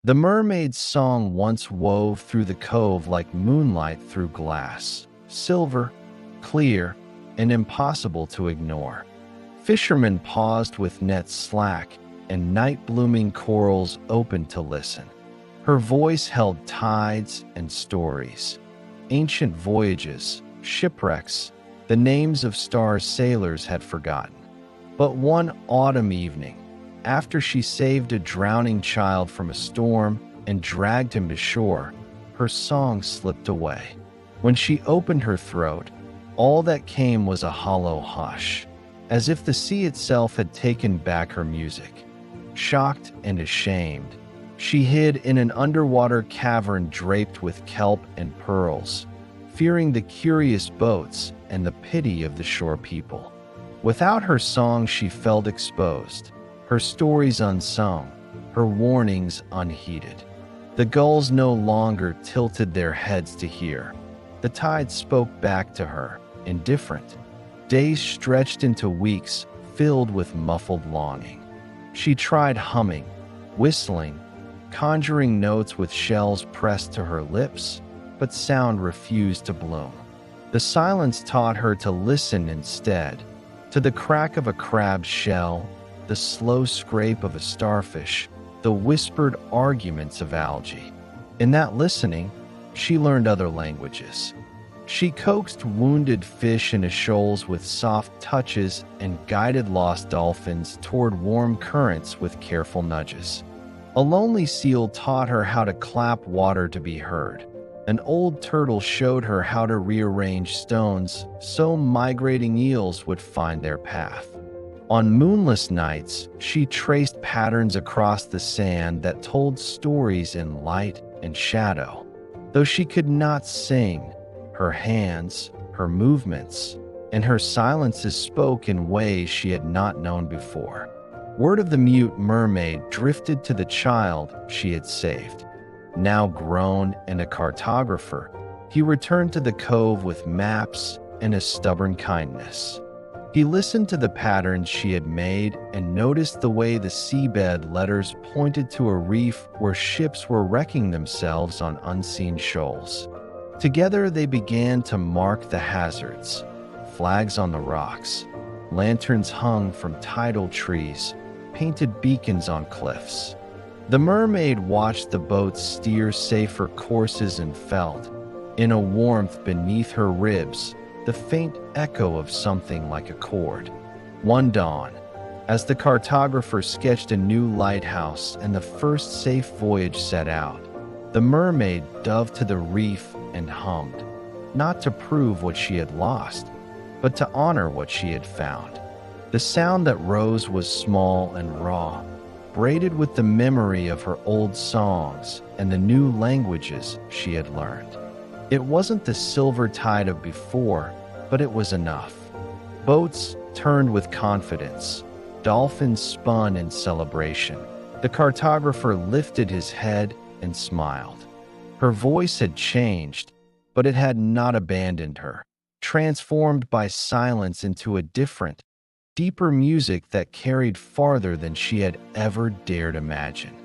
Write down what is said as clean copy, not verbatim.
The mermaid's song once wove through the cove like moonlight through glass, silver, clear, and impossible to ignore. Fishermen paused with nets slack and night-blooming corals open to listen. Her voice held tides and stories, ancient voyages, shipwrecks, the names of stars sailors had forgotten. But one autumn evening, after she saved a drowning child from a storm and dragged him to shore, her song slipped away. When she opened her throat, all that came was a hollow hush, as if the sea itself had taken back her music. Shocked and ashamed, she hid in an underwater cavern draped with kelp and pearls, fearing the curious boats and the pity of the shore people. Without her song, she felt exposed, her stories unsung, her warnings unheeded. The gulls no longer tilted their heads to hear. The tide spoke back to her, indifferent. Days stretched into weeks, filled with muffled longing. She tried humming, whistling, conjuring notes with shells pressed to her lips, but sound refused to bloom. The silence taught her to listen instead, to the crack of a crab's shell, the slow scrape of a starfish, the whispered arguments of algae. In that listening, she learned other languages. She coaxed wounded fish into shoals with soft touches and guided lost dolphins toward warm currents with careful nudges. A lonely seal taught her how to clap water to be heard. An old turtle showed her how to rearrange stones so migrating eels would find their path. On moonless nights, she traced patterns across the sand that told stories in light and shadow. Though she could not sing, her hands, her movements, and her silences spoke in ways she had not known before. Word of the mute mermaid drifted to the child she had saved. Now grown and a cartographer, he returned to the cove with maps and a stubborn kindness. He listened to the patterns she had made and noticed the way the seabed letters pointed to a reef where ships were wrecking themselves on unseen shoals. Together they began to mark the hazards, flags on the rocks, lanterns hung from tidal trees, painted beacons on cliffs. The mermaid watched the boats steer safer courses and felt, in a warmth beneath her ribs, the faint echo of something like a chord. One dawn, as the cartographer sketched a new lighthouse and the first safe voyage set out, the mermaid dove to the reef and hummed, not to prove what she had lost, but to honor what she had found. The sound that rose was small and raw, braided with the memory of her old songs and the new languages she had learned. It wasn't the silver tide of before, but it was enough. Boats turned with confidence. Dolphins spun in celebration. The cartographer lifted his head and smiled. Her voice had changed, but it had not abandoned her, transformed by silence into a different, deeper music that carried farther than she had ever dared imagine.